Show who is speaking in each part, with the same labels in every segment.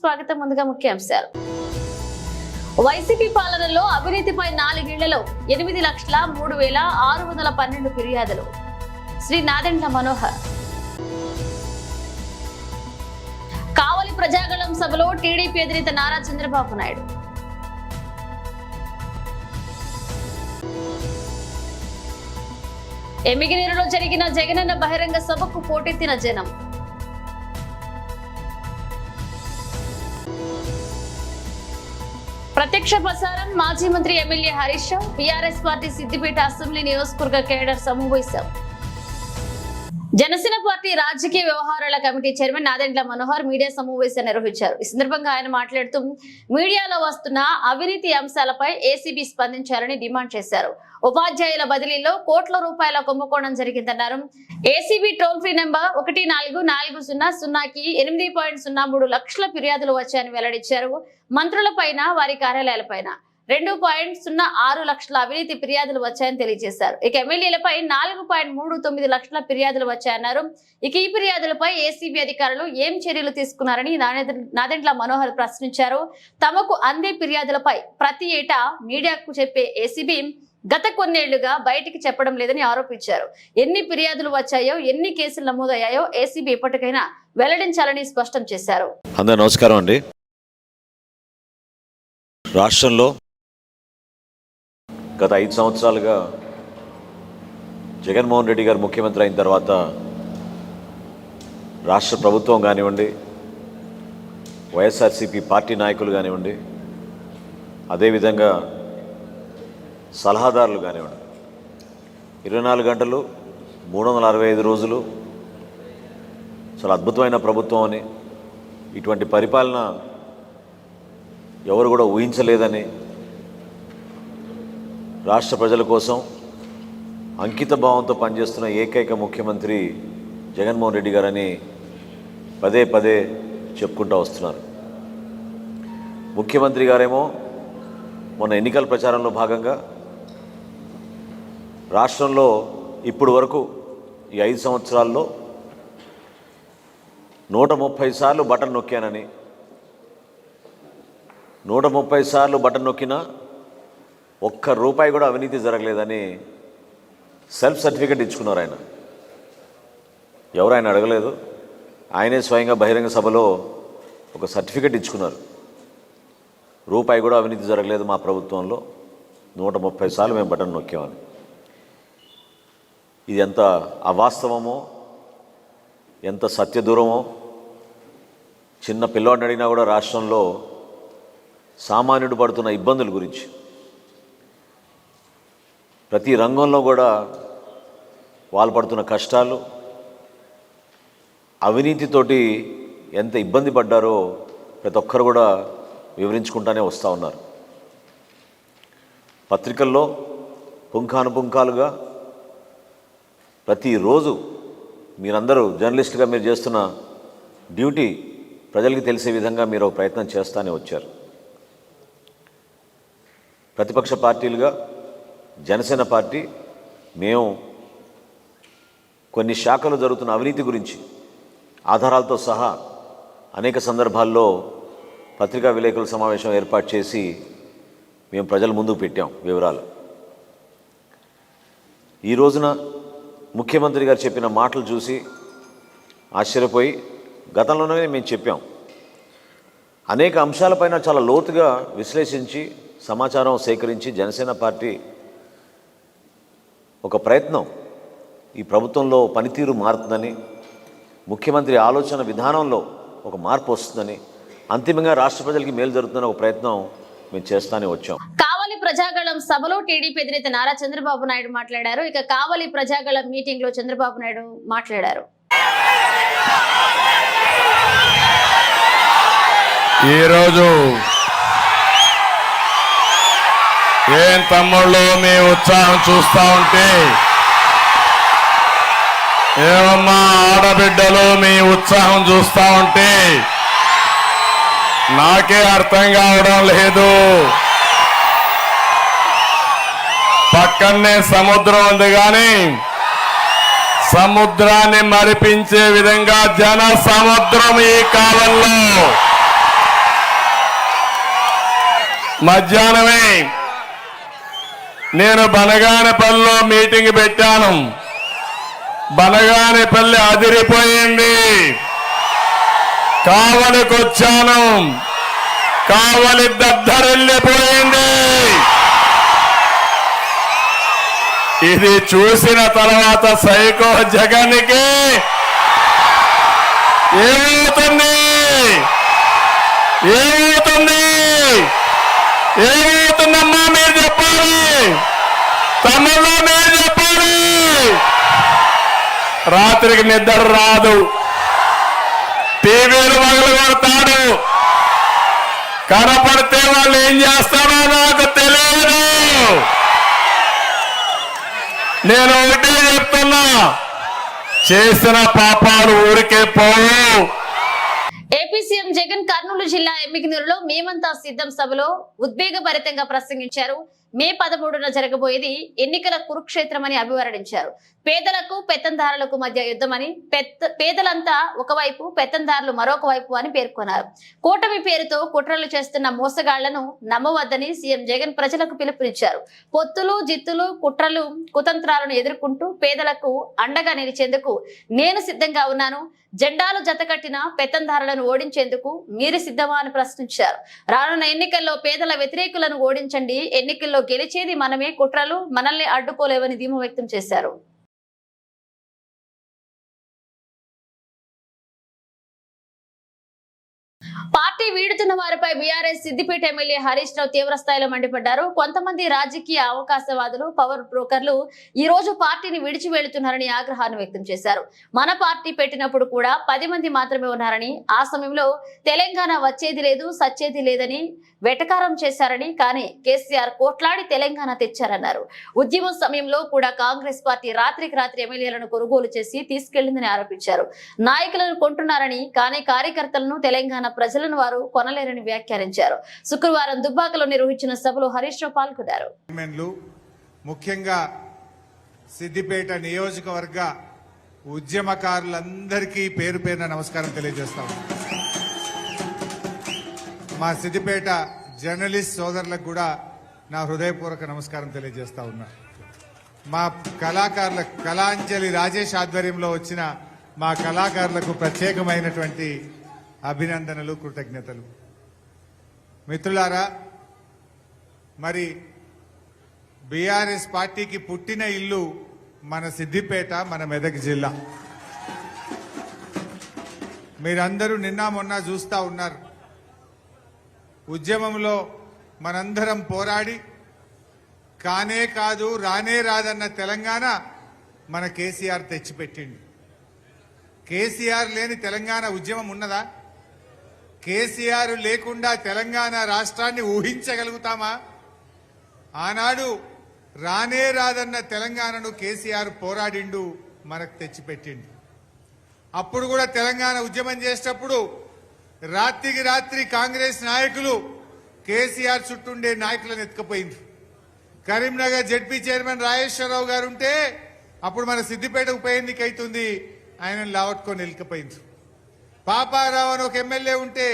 Speaker 1: స్వాగతం. ముందుగా ముఖ్యాంశాలు. వైసీపీ పాలనలో అవినీతిపై 4 ఏళ్లలో 8,03,612 ఫిర్యాదులు. శ్రీ నాదెండ్ల మనోహర్. కావలి ప్రజాగళం సభలో టీడీపీ అధినేత నారా చంద్రబాబు నాయుడు. ఎమ్మిగినీరులో జరిగిన జగనన్న బహిరంగ సభకు పోటెత్తిన జనం. ప్రత్యక్ష ప్రసారం మాజీ మంత్రి MLA Harish Rao. TRS party Siddipet assembly నియోజకవర్గ కేడర్ సమావేశం. జనసేన పార్టీ రాజకీయ వ్యవహారాల committee chairman Nadendla Manohar media సమావేశం నిర్వహించారు. ఈ సందర్భంగా ఆయన మాట్లాడుతూ మీడియాలో వస్తున్న అవినీతి అంశాలపై ఏసీబీ స్పందించాలని డిమాండ్ చేశారు. ఉపాధ్యాయుల బదిలీలో కోట్ల రూపాయల కుంభకోణం జరిగిందన్నారు. ఏసీబీ టోల్ ఫ్రీ నెంబర్ 144000కి 8.03 లక్షల ఫిర్యాదులు వచ్చాయని వెల్లడించారు. మంత్రులపైన వారి కార్యాలయాలపైన 2.06 లక్షల అవినీతి ఫిర్యాదులు వచ్చాయని తెలియజేశారు. ఇక ఎమ్మెల్యేలపై 4.39 లక్షల ఫిర్యాదులు వచ్చాయన్నారు. ఇక ఈ ఫిర్యాదులపై ఏసీబీ అధికారులు ఏం చర్యలు తీసుకున్నారని నాదెండ్ల మనోహర్ ప్రశ్నించారు. తమకు అందే ఫిర్యాదులపై ప్రతి ఏటా మీడియాకు చెప్పే ఏసీబీ గత కొన్నేళ్లుగా బయటికి చెప్పడం లేదని ఆరోపించారు. ఎన్ని ఫిర్యాదులు వచ్చాయో, ఎన్ని కేసులు నమోదయ్యాయో ఏసీబీ ఇప్పటికైనా వెల్లడించాలని స్పష్టం చేశారు.
Speaker 2: అందరూ నమస్కారం అండి. రాష్ట్రంలో గత 5 సంవత్సరాలుగా జగన్మోహన్ రెడ్డి గారు ముఖ్యమంత్రి అయిన తర్వాత రాష్ట్ర ప్రభుత్వం కానివ్వండి, వైఎస్ఆర్సీపీ పార్టీ నాయకులు కానివ్వండి, అదేవిధంగా సలహాదారులు కానివ్వండి, 24 గంటలు 365 రోజులు చాలా అద్భుతమైన ప్రభుత్వం అని, ఇటువంటి పరిపాలన ఎవరు కూడా ఊహించలేదని, రాష్ట్ర ప్రజల కోసం అంకిత భావంతో పనిచేస్తున్న ఏకైక ముఖ్యమంత్రి జగన్మోహన్ రెడ్డి గారని పదే పదే చెప్పుకుంటూ వస్తున్నారు. ముఖ్యమంత్రి గారేమో మొన్న ఎన్నికల ప్రచారంలో భాగంగా రాష్ట్రంలో ఇప్పుడు వరకు ఈ 5 సంవత్సరాల్లో 130 సార్లు బటన్ నొక్కానని, 130 సార్లు బటన్ నొక్కినా ₹1 కూడా అవినీతి జరగలేదని సెల్ఫ్ సర్టిఫికెట్ ఇచ్చుకున్నారు. ఆయన ఎవరు ఆయన అడగలేదు, ఆయనే స్వయంగా బహిరంగ సభలో ఒక సర్టిఫికెట్ ఇచ్చుకున్నారు. ₹1 కూడా అవినీతి జరగలేదు మా ప్రభుత్వంలో, 130 సార్లు మేము బటన్ నొక్కామని. ఇది ఎంత అవాస్తవమో, ఎంత సత్యదూరమో చిన్న పిల్లవాడిని అడిగినా కూడా రాష్ట్రంలో సామాన్యుడు పడుతున్న ఇబ్బందుల గురించి, ప్రతి రంగంలో కూడా వాళ్ళు పడుతున్న కష్టాలు, అవినీతితోటి ఎంత ఇబ్బంది పడ్డారో ప్రతి ఒక్కరు కూడా వివరించుకుంటూనే వస్తూ ఉన్నారు. పత్రికల్లో పుంఖానుపుంఖాలుగా ప్రతిరోజు మీరందరూ జర్నలిస్టుగా మీరు చేస్తున్న డ్యూటీ ప్రజలకి తెలిసే విధంగా మీరు ప్రయత్నం చేస్తూనే వచ్చారు. ప్రతిపక్ష పార్టీలుగా జనసేన పార్టీ మేము కొన్ని శాఖలు జరుగుతున్న అవినీతి గురించి ఆధారాలతో సహా అనేక సందర్భాల్లో పత్రికా విలేకరుల సమావేశం ఏర్పాటు చేసి మేము ప్రజల ముందుకు పెట్టాం వివరాలు. ఈ రోజున ముఖ్యమంత్రి గారు చెప్పిన మాటలు చూసి ఆశ్చర్యపోయి, గతంలోనే మేము చెప్పాం, అనేక అంశాలపైన చాలా లోతుగా విశ్లేషించి సమాచారం సేకరించి జనసేన పార్టీ ఒక ప్రయత్నం, ఈ ప్రభుత్వంలో పనితీరు మారుతుందని, ముఖ్యమంత్రి ఆలోచన విధానంలో ఒక మార్పు వస్తుందని, అంతిమంగా రాష్ట్ర ప్రజలకి మేలు జరుగుతుందని ఒక ప్రయత్నం మేము చేస్తానే వచ్చాం.
Speaker 1: కావలి ప్రజాగళం సభలో టీడీపీ అధినేత నారా చంద్రబాబు నాయుడు మాట్లాడారు. ఇక కావలి ప్రజాగళం మీటింగ్ లో చంద్రబాబు నాయుడు మాట్లాడారు.
Speaker 3: ఈరోజు ఏం తమ్ముళ్ళు మీ ఉత్సాహం చూస్తా ఉంటే, ఏమమ్మా ఆడబిడ్డలు మీ ఉత్సాహం చూస్తా ఉంటే నాకే అర్థం కావడం లేదు. పక్కనే సముద్రం ఉంది కానీ సముద్రాన్ని మరిపించే విధంగా జన సముద్రం ఈ కాలంలో మధ్యాహ్నమే నేను బనగానపల్లిలో మీటింగ్ పెట్టాను. బనగానపల్లి అదిరిపోయింది. కావలికొచ్చాను, కావలి దద్దరిల్లిపోయింది. ఇది చూసిన తర్వాత సైకో జగన్కి ఏమవుతుంది ఏమవుతుంది ఏమవుతుందమ్మా మీరు చెప్పాలి, తమ్ముళ్ళు మీరు చెప్పాలి. రాత్రికి నిద్ర రాదు, టీవీలు పగలు కొడతాడు, కనపడితే వాళ్ళు ఏం చేస్తారో నాకు తెలియదు. నేను ఒకటే చెప్తున్నా, చేసిన పాపాలు ఊరికే పోవు.
Speaker 1: ఏపీ సీఎం జగన్ కర్నూలు జిల్లా ఎమ్మిగనూరులో మేమంతా సిద్ధం సభలో ఉద్వేగభరితంగా ప్రసంగించారు. మే 13న జరగబోయేది ఎన్నికల కురుక్షేత్రమని అభివర్ణించారు. పేదలకు పెత్తందారులకు మధ్య యుద్ధమని, పేదలంతా ఒకవైపు పెత్తందారులు మరొక వైపు అని పేర్కొన్నారు. కూటమి పేరుతో కుట్రలు చేస్తున్న మోసగాళ్లను నమ్మవద్దని సీఎం జగన్ ప్రజలకు పిలుపునిచ్చారు. పొత్తులు జిత్తులు కుట్రలు కుతంత్రాలను ఎదుర్కొంటూ పేదలకు అండగా నిలిచేందుకు నేను సిద్ధంగా ఉన్నాను. జెండాలు జతకట్టిన పెత్తందారులను ఓడించేందుకు మీరు సిద్ధమా అని ప్రశ్నించారు. రానున్న ఎన్నికల్లో పేదల వ్యతిరేకులను ఓడించండి, ఎన్నికల్లో గెలిచేది మనమే, కుట్రలు మనల్ని అడ్డుకోలేవని ధీమా వ్యక్తం చేశారు. పార్టీ వీడుతున్న వారిపై బీఆర్ఎస్ సిద్దిపేట ఎమ్మెల్యే హరీష్ రావు తీవ్ర స్థాయిలో మండిపడ్డారు. కొంతమంది రాజకీయ అవకాశవాదులు, పవర్ బ్రోకర్లు ఈ రోజు పార్టీని విడిచి వెళుతున్నారని ఆగ్రహాన్ని వ్యక్తం చేశారు. మన పార్టీ పెట్టినప్పుడు కూడా 10 మంది మాత్రమే ఉన్నారని, ఆ సమయంలో తెలంగాణ వచ్చేది లేదు సచ్చేది లేదని వెటకారం చేశారని, కానీ కేసీఆర్ కోట్లాడి తెలంగాణ తెచ్చారన్నారు. ఉద్యమం సమయంలో కూడా కాంగ్రెస్ పార్టీ రాత్రికి రాత్రి ఎమ్మెల్యేలను కొనుగోలు చేసి తీసుకెళ్లిందని ఆరోపించారు. నాయకులను కొంటున్నారని, కానీ కార్యకర్తలను తెలంగాణ ప్రజలను వారు కొనలేరని వ్యాఖ్యానించారు. శుక్రవారం దుబ్బాకలో నిర్వహించిన సభలో హరీష్ రావు పాల్గొన్నారు.
Speaker 4: ముఖ్యంగా సిద్దిపేట నియోజకవర్గ ఉద్యమకారులందరికీ పేరు పేరున నమస్కారం తెలియజేస్తాం. మా సిద్దిపేట జర్నలిస్ట్ సోదరులకు కూడా నా హృదయపూర్వక నమస్కారం తెలియజేస్తా ఉన్నా. మా కళాకారుల కళాంజలి రాజేష్ ఆధ్వర్యంలో వచ్చిన మా కళాకారులకు ప్రత్యేకమైనటువంటి అభినందనలు, కృతజ్ఞతలు. మిత్రులారా, మరి బీఆర్ఎస్ పార్టీకి పుట్టిన ఇల్లు మన సిద్దిపేట, మన మెదక్ జిల్లా. మీరందరూ నిన్న మొన్న చూస్తా ఉన్నారు. ఉద్యమంలో మనందరం పోరాడి కానే కాదు రానే రాదన్న తెలంగాణ మన కేసీఆర్ తెచ్చిపెట్టిండు. కేసీఆర్ లేని తెలంగాణ ఉద్యమం ఉన్నదా? కేసీఆర్ లేకుండా తెలంగాణ రాష్ట్రాన్ని ఊహించగలుగుతామా? ఆనాడు రానే రాదన్న తెలంగాణను కేసీఆర్ పోరాడిండు, మనకు తెచ్చిపెట్టిండు. అప్పుడు కూడా తెలంగాణ ఉద్యమం చేసేటప్పుడు రాత్రికి రాత్రి కాంగ్రెస్ నాయకులు కేసీఆర్ చుట్టూండే నాయకులను ఎత్తుకుపోయింది. కరీంనగర్ జెడ్పీ చైర్మన్ రాజేశ్వరరావు గారు ఉంటే అప్పుడు మన సిద్దిపేట ఉప ఎన్నిక అవుతుంది, ఆయనను లావట్టుకొని వెళ్ళిపోయింది. పాపారావు అని ఒక ఎమ్మెల్యే ఉంటే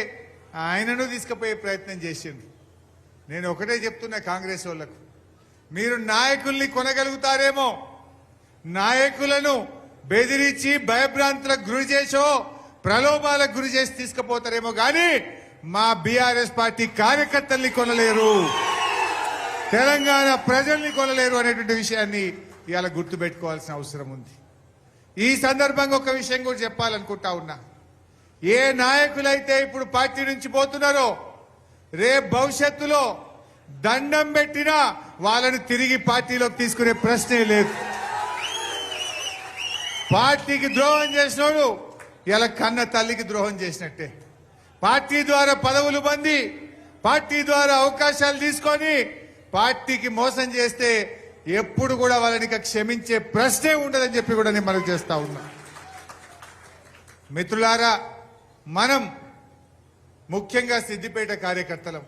Speaker 4: ఆయనను తీసుకుపోయే ప్రయత్నం చేసింది. నేను ఒకటే చెప్తున్నా కాంగ్రెస్ వాళ్లకు, మీరు నాయకుల్ని కొనగలుగుతారేమో, నాయకులను బెదిరించి భయభ్రాంతులకు గురి చేసో ప్రలోభాలకు గురి చేసి తీసుకుపోతారేమో, కానీ మా బీఆర్ఎస్ పార్టీ కార్యకర్తల్ని కొనలేరు, తెలంగాణ ప్రజల్ని కొనలేరు అనేటువంటి విషయాన్ని ఇవాళ గుర్తుపెట్టుకోవాల్సిన అవసరం ఉంది. ఈ సందర్భంగా ఒక విషయం కూడా చెప్పాలనుకుంటా ఉన్నా. ఏ నాయకులైతే ఇప్పుడు పార్టీ నుంచి పోతున్నారో రేపు భవిష్యత్తులో దండం పెట్టినా వాళ్ళని తిరిగి పార్టీలోకి తీసుకునే ప్రశ్నే లేదు. పార్టీకి ద్రోహం చేసినోడు ఇలా కన్న తల్లికి ద్రోహం చేసినట్టే. పార్టీ ద్వారా పదవులు పొంది, పార్టీ ద్వారా అవకాశాలు తీసుకొని పార్టీకి మోసం చేస్తే ఎప్పుడు కూడా వాళ్ళని క్షమించే ప్రశ్నే ఉండదని చెప్పి కూడా నేను మనకు చేస్తా ఉన్నా. మిత్రులారా, మనం ముఖ్యంగా సిద్దిపేట కార్యకర్తలం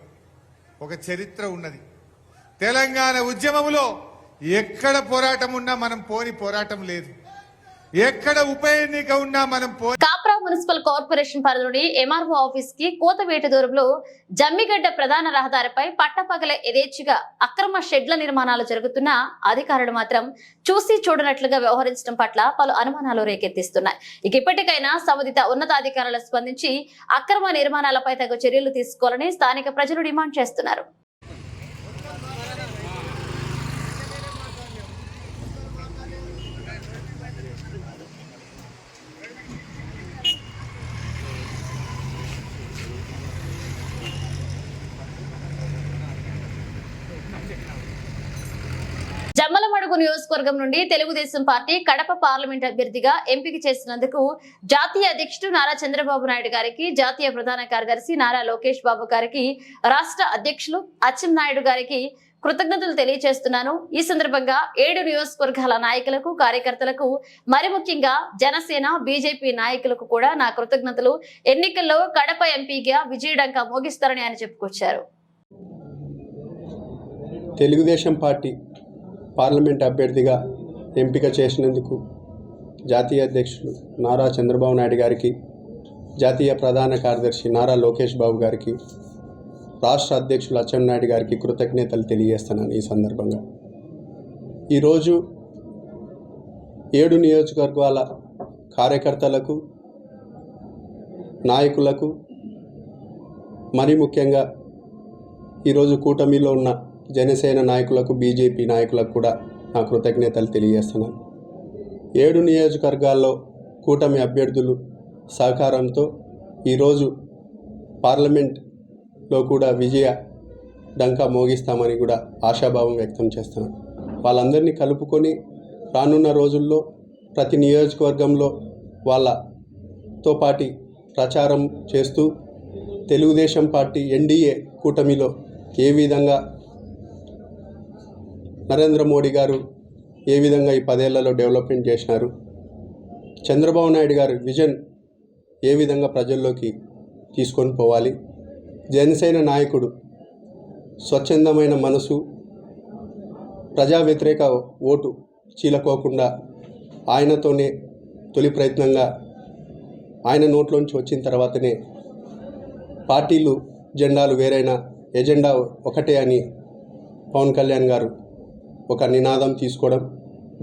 Speaker 4: ఒక చరిత్ర ఉన్నది. తెలంగాణ ఉద్యమంలో ఎక్కడ పోరాటం ఉన్నా మనం పోని పోరాటం లేదు. ఎక్కడ ఉప ఎన్నిక ఉన్నా మనం
Speaker 1: కాప్రా మున్సిపల్ కార్పొరేషన్ పరిధిలోని ఎంఆర్ఓ ఆఫీస్ కి కోతవేట దూరంలో జమ్మిగడ్డ ప్రధాన రహదారిపై పట్టపగలే యథేచ్ఛగా అక్రమ షెడ్ల నిర్మాణాలు జరుగుతున్నా అధికారులు మాత్రం చూసి చూడనట్లుగా వ్యవహరించడం పట్ల పలు అనుమానాలు రేకెత్తిస్తున్నాయి. ఇక ఇప్పటికైనా సంబంధిత ఉన్నతాధికారులు స్పందించి అక్రమ నిర్మాణాలపై తగు చర్యలు తీసుకోవాలని స్థానిక ప్రజలు డిమాండ్ చేస్తున్నారు. జమ్మలమడుగు నియోజకవర్గం నుండి తెలుగుదేశం పార్టీ కడప పార్లమెంట్ అభ్యర్థిగా ఎంపిక చేసినందుకు జాతీయ అధ్యక్షుడు నారా చంద్రబాబు నాయుడు గారికి, జాతీయ ప్రధాన కార్యదర్శి నారా లోకేష్ బాబు గారికి, రాష్ట్ర అధ్యక్షులు అచ్చెన్నాయుడు గారికి కృతజ్ఞతలు తెలియజేస్తున్నాను. ఈ సందర్భంగా 7 నియోజకవర్గాల నాయకులకు, కార్యకర్తలకు, మరి ముఖ్యంగా జనసేన, బీజేపీ నాయకులకు కూడా నా కృతజ్ఞతలు. ఎన్నికల్లో కడప ఎంపీగా విజయడంకా మోగిస్తారని ఆయన చెప్పుకొచ్చారు.
Speaker 5: తెలుగుదేశం పార్టీ పార్లమెంట్ అభ్యర్థిగా ఎంపిక చేసినందుకు జాతీయ అధ్యక్షులు నారా చంద్రబాబు నాయుడు గారికి, జాతీయ ప్రధాన కార్యదర్శి నారా లోకేష్ బాబు గారికి, రాష్ట్ర అధ్యక్షులు అచ్చెన్నాయుడు గారికి కృతజ్ఞతలు తెలియజేస్తున్నాను. ఈ సందర్భంగా ఈరోజు 7 నియోజకవర్గాల కార్యకర్తలకు, నాయకులకు, మరి ముఖ్యంగా ఈరోజు కూటమిలో ఉన్న జనసేన నాయకులకు, బీజేపీ నాయకులకు కూడా నా కృతజ్ఞతలు తెలియజేస్తున్నాను. 7 నియోజకవర్గాల్లో కూటమి అభ్యర్థులు సహకారంతో ఈరోజు పార్లమెంట్లో కూడా విజయ డంకా మోగిస్తామని కూడా ఆశాభావం వ్యక్తం చేస్తున్నాను. వాళ్ళందరినీ కలుపుకొని రానున్న రోజుల్లో ప్రతి నియోజకవర్గంలో వాళ్ళతో పాటు ప్రచారం చేస్తూ తెలుగుదేశం పార్టీ ఎన్డీఏ కూటమిలో ఏ విధంగా నరేంద్ర మోడీ గారు ఏ విధంగా ఈ 10 ఏళ్లలో డెవలప్మెంట్ చేసినారు, చంద్రబాబు నాయుడు గారు విజన్ ఏ విధంగా ప్రజల్లోకి తీసుకొని పోవాలి, జనసేన నాయకుడు స్వచ్ఛందమైన మనసు, ప్రజా వ్యతిరేక ఓటు చీలకోకుండా ఆయనతోనే తొలి ప్రయత్నంగా ఆయన నోట్లోంచి వచ్చిన తర్వాతనే పార్టీలు జెండాలు వేరైనా ఎజెండా ఒకటే అని పవన్ కళ్యాణ్ గారు ఒక నినాదం తీసుకోవడం,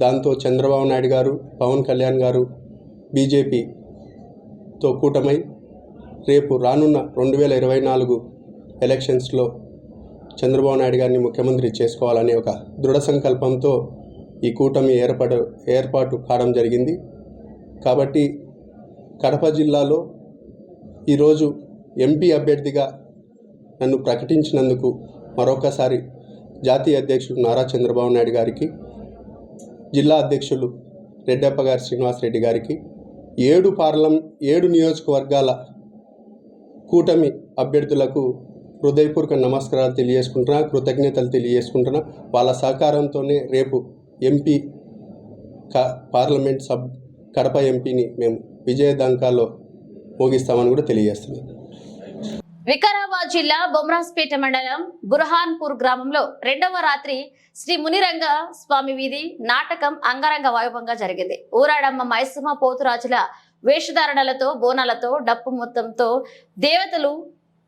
Speaker 5: దాంతో చంద్రబాబు నాయుడు గారు, పవన్ కళ్యాణ్ గారు బీజేపీతో కూటమై రేపు రానున్న 2024 ఎలక్షన్స్లో చంద్రబాబు నాయుడు గారిని ముఖ్యమంత్రి చేసుకోవాలనే ఒక దృఢ సంకల్పంతో ఈ కూటమి ఏర్పాటు కావడం జరిగింది. కాబట్టి కడప జిల్లాలో ఈరోజు ఎంపీ అభ్యర్థిగా నన్ను ప్రకటించినందుకు మరొకసారి జాతీయ అధ్యక్షుడు నారా చంద్రబాబు నాయుడు గారికి, జిల్లా అధ్యక్షులు రెడ్డప్ప గారి శ్రీనివాసరెడ్డి గారికి, 7 నియోజకవర్గాల కూటమి అభ్యర్థులకు హృదయపూర్వక నమస్కారాలు తెలియజేసుకుంటున్నా, కృతజ్ఞతలు తెలియజేసుకుంటున్నా. వాళ్ళ సహకారంతోనే రేపు ఎంపీ పార్లమెంట్ కడప ఎంపీని మేము విజయదంకాలో మోగిస్తామని కూడా తెలియజేస్తున్నాం.
Speaker 1: వికారాబాద్ జిల్లా బొమ్రాస్పేట మండలం బుర్హాన్పూర్ గ్రామంలో 2వ రాత్రి శ్రీ మునిరంగ స్వామి వీధి నాటకం అంగరంగ వైభవంగా జరిగింది. ఊరాడమ్మ మైసమ్మ పోతురాజుల వేషధారణలతో, బోనాలతో, డప్పు మొత్తంతో దేవతలు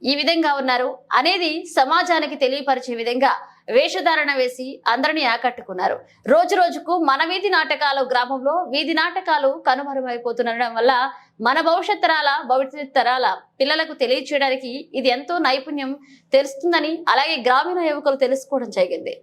Speaker 1: ఈ విధంగా ఉన్నారు అనేది సమాజానికి తెలియపరిచే విధంగా వేషధారణ వేసి అందరినీ ఆకట్టుకున్నారు. రోజు రోజుకు మన వీధి నాటకాలు గ్రామంలో వీధి నాటకాలు కనుమరుగైపోతుండడం వల్ల మన భవిష్యత్ తరాల పిల్లలకు తెలియచేయడానికి ఇది ఎంతో నైపుణ్యం తెలుస్తుందని, అలాగే గ్రామీణ యువకులు తెలుసుకోవడం జరిగింది.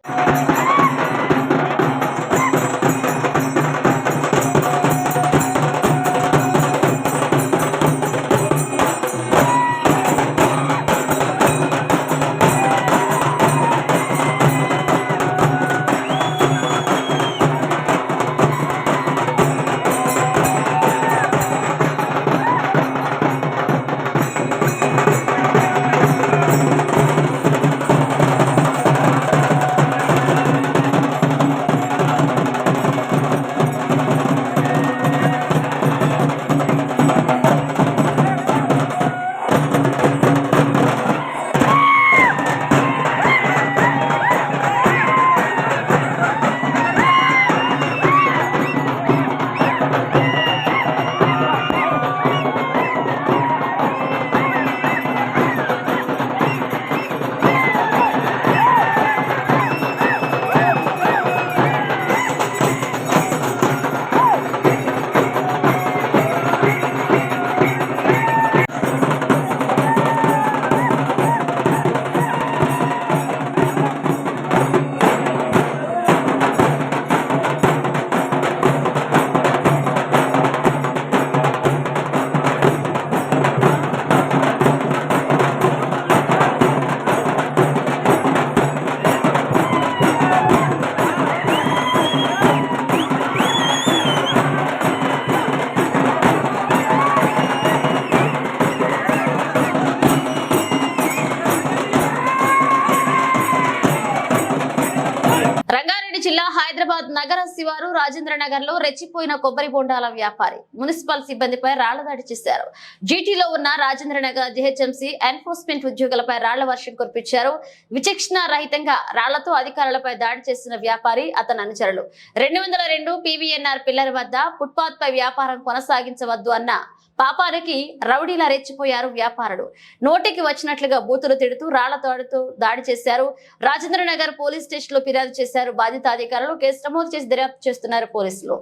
Speaker 1: హైదరాబాద్ నగర శివారు రాజేంద్ర నగర్ లో రెచ్చిపోయిన కొబ్బరి బొండాల వ్యాపారి మున్సిపల్ సిబ్బందిపై రాళ్ల దాడి చేశారు. జీటీలో ఉన్న రాజేంద్ర నగర్ జీహెచ్ఎంసీ ఎన్ఫోర్స్మెంట్ ఉద్యోగులపై రాళ్ల వర్షం కురిపించారు. విచక్షణ రహితంగా రాళ్లతో అధికారులపై దాడి చేసిన వ్యాపారి అతని అనుచరులు 202 PVNR పిల్లర్ వద్ద ఫుట్పాత్ పై వ్యాపారం కొనసాగించవద్దు అన్న పాపానికి రౌడీలా రెచ్చిపోయారు వ్యాపారులు. నోటికి వచ్చినట్లుగా బూతులు తిడుతూ రాళ్లతో దాడి చేశారు. రాజేంద్ర నగర్ పోలీస్ స్టేషన్ లో ఫిర్యాదు చేశారు. బాధిత అధికారులు కేసు నమోదు చేసి దర్యాప్తు చేస్తున్నారు పోలీసులు.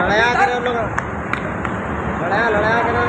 Speaker 6: लड़ाया करे हम लोग लड़ाया करे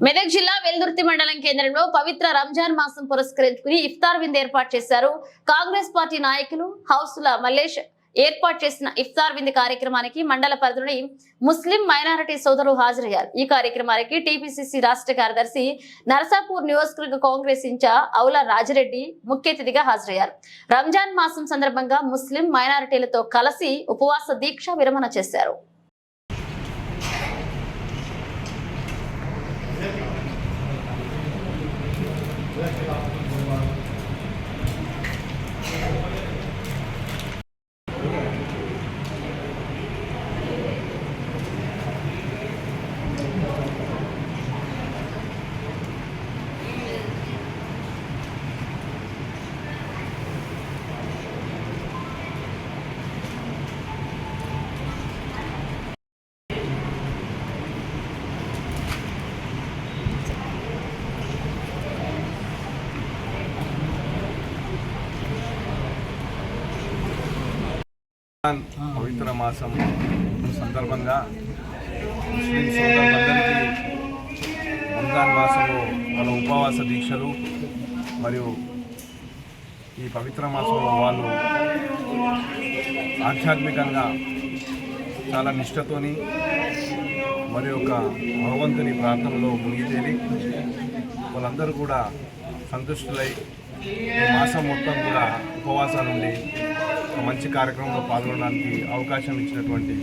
Speaker 1: మెదక్ జిల్లా వెల్దుర్తి మండలం కేంద్రంలో పవిత్ర రంజాన్ మాసం పురస్కరించుకుని ఇఫ్తార్ విందు ఏర్పాటు చేశారు. కాంగ్రెస్ పార్టీ నాయకులు హౌసుల మల్లేష్ ఏర్పాటు చేసిన ఇఫ్తార్ విందు కార్యక్రమానికి మండల పరిధిలోని ముస్లిం మైనారిటీ సోదరులు హాజరయ్యారు. ఈ కార్యక్రమానికి టీపీసీసీ రాష్ట్ర కార్యదర్శి నరసాపూర్ నియోజకవర్గ కాంగ్రెస్ ఇన్ఛార్జ్ అవుల రాజిరెడ్డి ముఖ్య అతిథిగా హాజరయ్యారు. రంజాన్ మాసం సందర్భంగా ముస్లిం మైనారిటీలతో కలిసి ఉపవాస దీక్ష విరమణ చేశారు.
Speaker 7: పవిత్ర మాసం సందర్భంగా ముస్లిం సోదరులందరికీ రంజాన్ మాసంలో వాళ్ళ ఉపవాస దీక్షలు మరియు ఈ పవిత్ర మాసంలో వాళ్ళు ఆధ్యాత్మికంగా చాలా నిష్ఠతోని మరి ఒక భగవంతుని ప్రార్థనలో మునిగితేలి వాళ్ళందరూ కూడా సంతుష్టులై ఈ మాసం మొత్తం కూడా ఉపవాసాలు ఉండి ఒక మంచి కార్యక్రమంలో పాల్గొనడానికి అవకాశం ఇచ్చినటువంటి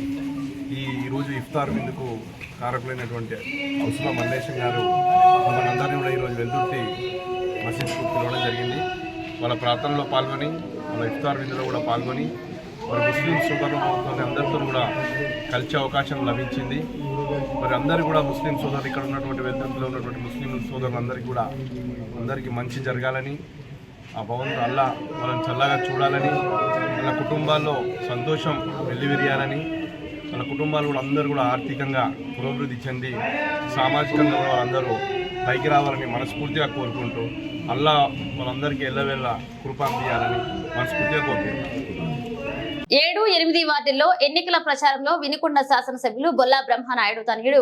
Speaker 7: ఈరోజు ఇఫ్తార్ విందుకు కారకులైనటువంటి హౌసుల మల్లేశం గారు మనందరినీ కూడా ఈరోజు వెల్దుర్తి మసీద్కు పిలవడం జరిగింది. వాళ్ళ ప్రార్థనలో పాల్గొని వాళ్ళ ఇఫ్తార్ విందులో కూడా పాల్గొని మరి ముస్లిం సోదరులతో అందరితో కూడా కలిసే అవకాశం లభించింది. మరి అందరూ కూడా ముస్లిం సోదరులు ఇక్కడ ఉన్నటువంటి వెల్దుర్తిలో ఉన్నటువంటి ముస్లిం సోదరులందరికీ కూడా అందరికీ మంచి జరగాలని ఆ భగవంతుడు అల్లా వాళ్ళని చల్లగా చూడాలని, వాళ్ళ కుటుంబాల్లో సంతోషం వెల్లివిరియాలని, వాళ్ళ కుటుంబాలు కూడా అందరూ కూడా ఆర్థికంగా పురోభివృద్ధి చెంది సామాజికంగా కూడా వాళ్ళందరూ పైకి రావాలని మనస్ఫూర్తిగా కోరుకుంటూ అల్లా వాళ్ళందరికీ ఎల్లవేళ్ళ కృప అందియాలని మనస్ఫూర్తిగా కోరుకుంటున్నాను.
Speaker 1: 7, 8 వార్డుల్లో ఎన్నికల ప్రచారంలో వినుకొండ శాసనసభ్యులు బొల్లా బ్రహ్మనాయుడు తనయుడు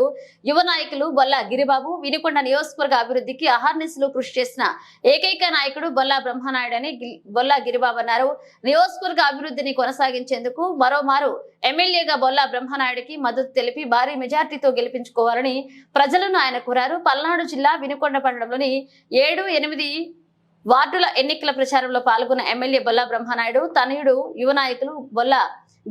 Speaker 1: యువ నాయకులు బొల్లా గిరిబాబు వినుకొండ నియోజకవర్గ అభివృద్ధికి అహర్నిశలు కృషి చేసిన ఏకైక నాయకుడు బొల్లా బ్రహ్మనాయుడు అని బొల్లా గిరిబాబు అన్నారు. నియోజకవర్గ అభివృద్ధిని కొనసాగించేందుకు మరోమారు ఎమ్మెల్యేగా బొల్లా బ్రహ్మనాయుడికి మద్దతు తెలిపి భారీ మెజార్టీతో గెలిపించుకోవాలని ప్రజలను ఆయన కోరారు. పల్నాడు జిల్లా వినుకొండ పట్టణంలోని 7, 8 వార్డుల ఎన్నికల ప్రచారంలో పాల్గొన్న ఎమ్మెల్యే బొల్లా బ్రహ్మనాయుడు తనయుడు యువ నాయకులు బొల్లా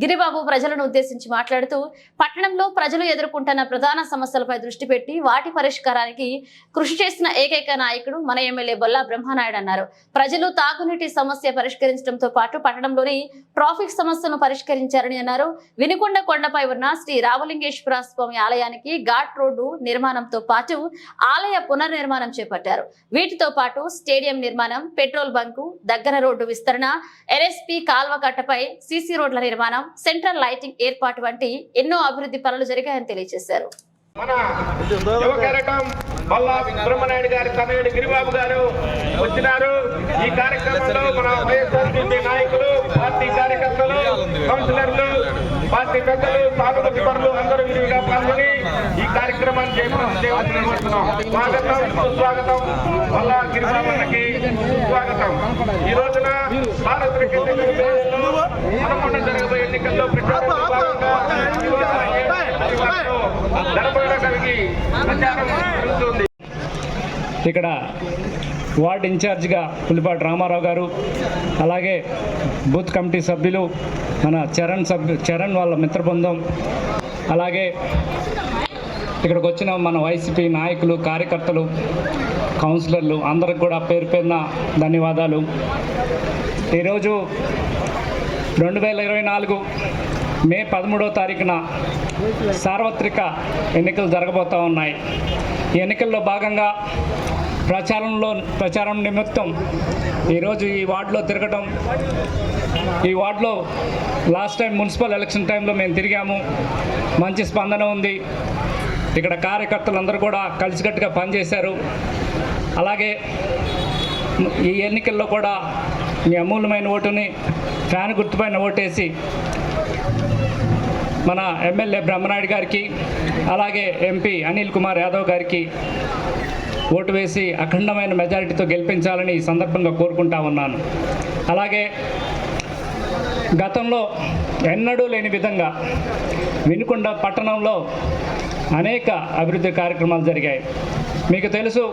Speaker 1: గిరిబాబు ప్రజలను ఉద్దేశించి మాట్లాడుతూ పట్టణంలో ప్రజలు ఎదుర్కొంటున్న ప్రధాన సమస్యలపై దృష్టి పెట్టి వాటి పరిష్కారానికి కృషి చేసిన ఏకైక నాయకుడు మన ఎమ్మెల్యే బొల్లా బ్రహ్మనాయుడు అన్నారు. ప్రజలు తాగునీటి సమస్య పరిష్కరించడంతో పాటు పట్టణంలోని ట్రాఫిక్ సమస్యను పరిష్కరించారని అన్నారు. వినుకొండ కొండపై ఉన్న శ్రీ రామలింగేశ్వర స్వామి ఆలయానికి ఘాట్ రోడ్డు నిర్మాణంతో పాటు ఆలయ పునర్నిర్మాణం చేపట్టారు. వీటితో పాటు స్టేడియం నిర్మాణం, పెట్రోల్ బంకు దగ్గర రోడ్డు విస్తరణ, ఎన్ఎస్పి కాల్వ కట్టపై సీసీ రోడ్ల నిర్మాణం, సెంట్రల్ లైటింగ్ ఏర్పాటు వంటి ఎన్నో అభివృద్ధి పనులు జరిగాయని తెలియజేశారు.
Speaker 6: మన యువ కార్యక్రమం బొల్లా బ్రహ్మనాయుడు గారి తనయుడు గిరిబాబు గారు వచ్చినారు. ఈ కార్యక్రమంలో మన వైఎస్ఆర్సీపీ నాయకులు, పార్టీ కార్యకర్తలు, కౌన్సిలర్లు, పార్టీ పెద్దలు, సాగుబడి పనులు అందరూ విరివిగా పాల్గొని ఈ కార్యక్రమాన్ని చేపడుతున్నాం. స్వాగతం, సుస్వాగతం. బొల్లా గిరిబాబుకి స్వాగతం. ఈ రోజున సార్వత్రిక ఎన్నికల్లో మనకొండ జరగబోయే ఎన్నికల్లో ప్రచారంలో భాగంగా
Speaker 8: ఇక్కడ వార్డ్ ఇన్ఛార్జిగా పులిపాటి రామారావు గారు, అలాగే బూత్ కమిటీ సభ్యులు మన చరణ్ వాళ్ళ మిత్రబృందం, అలాగే ఇక్కడికి వచ్చిన మన వైసీపీ నాయకులు, కార్యకర్తలు, కౌన్సిలర్లు అందరికి కూడా పేరు పేరున ధన్యవాదాలు. ఈరోజు 2024 మే 13వ తారీఖున సార్వత్రిక ఎన్నికలు జరగబోతూ ఉన్నాయి. ఈ ఎన్నికల్లో భాగంగా ప్రచారం నిమిత్తం ఈరోజు ఈ వార్డులో తిరగటం, ఈ వార్డులో లాస్ట్ టైం మున్సిపల్ ఎలక్షన్ టైంలో మేము తిరిగాము. మంచి స్పందన ఉంది. ఇక్కడ కార్యకర్తలందరూ కూడా కలిసికట్టుగా పనిచేశారు. అలాగే ఈ ఎన్నికల్లో కూడా మీ అమూల్యమైన ఓటుని ఫ్యాన్ గుర్తుపైన ఓటేసి మన ఎమ్మెల్యే బ్రహ్మనాయుడు గారికి, అలాగే ఎంపీ అనిల్ కుమార్ యాదవ్ గారికి ఓటు వేసి అఖండమైన మెజారిటీతో గెలిపించాలని ఈ సందర్భంగా కోరుకుంటా ఉన్నాను. అలాగే గతంలో ఎన్నడూ లేని విధంగా వినుకొండ పట్టణంలో అనేక అభివృద్ధి కార్యక్రమాలు జరిగాయి. మీకు తెలుసు,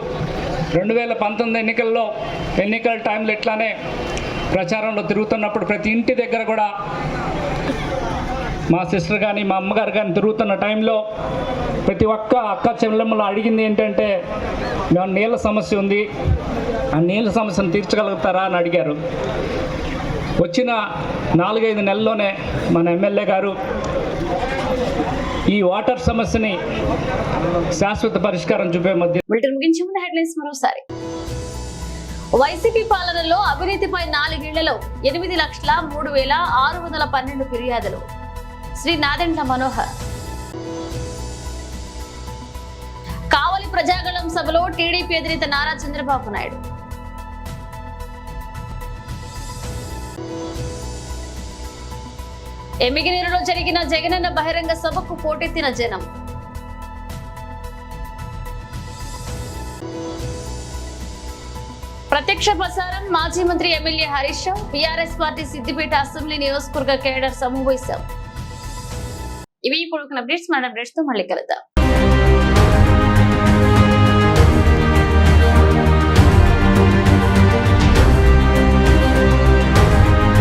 Speaker 8: 2019 ఎన్నికల టైంలో ఇట్లానే ప్రచారంలో తిరుగుతున్నప్పుడు ప్రతి ఇంటి దగ్గర కూడా మా సిస్టర్ కానీ మా అమ్మగారు కానీ తిరుగుతున్న టైంలో ప్రతి ఒక్క అక్క చెల్లెమ్మలు అడిగింది ఏంటంటే, మేము నీళ్ళ సమస్య ఉంది, ఆ నీళ్ళ సమస్యను తీర్చగలుగుతారా అని అడిగారు. వచ్చిన 4-5 నెలల్లోనే మన ఎమ్మెల్యే గారు ఈ వాటర్ సమస్యని శాశ్వత పరిష్కారం చూపే మధ్య
Speaker 1: ముగించే ముందు హెడ్లైన్స్ మరోసారి. వైసీపీ పాలనలో అవినీతిపై 4 ఏళ్లలో 8,03,612 ఫిర్యాదులు. శ్రీ నాదెండ్ల మనోహర్. కావలి ప్రజాగళం సభలో టీడీపీ అధినేత నారా చంద్రబాబు నాయుడు. ఎమ్మిగినీరులో జరిగిన జగనన్న బహిరంగ సభకు పోటెత్తిన జనం. ప్రత్యక్ష ప్రసారం మాజీ మంత్రి MLA Harish Rao, BRS party Siddipet assembly నియోజకవర్గ కేడర్ సమావేశం. ఇవి ఇప్పుడు అప్డేట్స్. మన అప్డేట్స్ తో మళ్ళీ కలుద్దాం.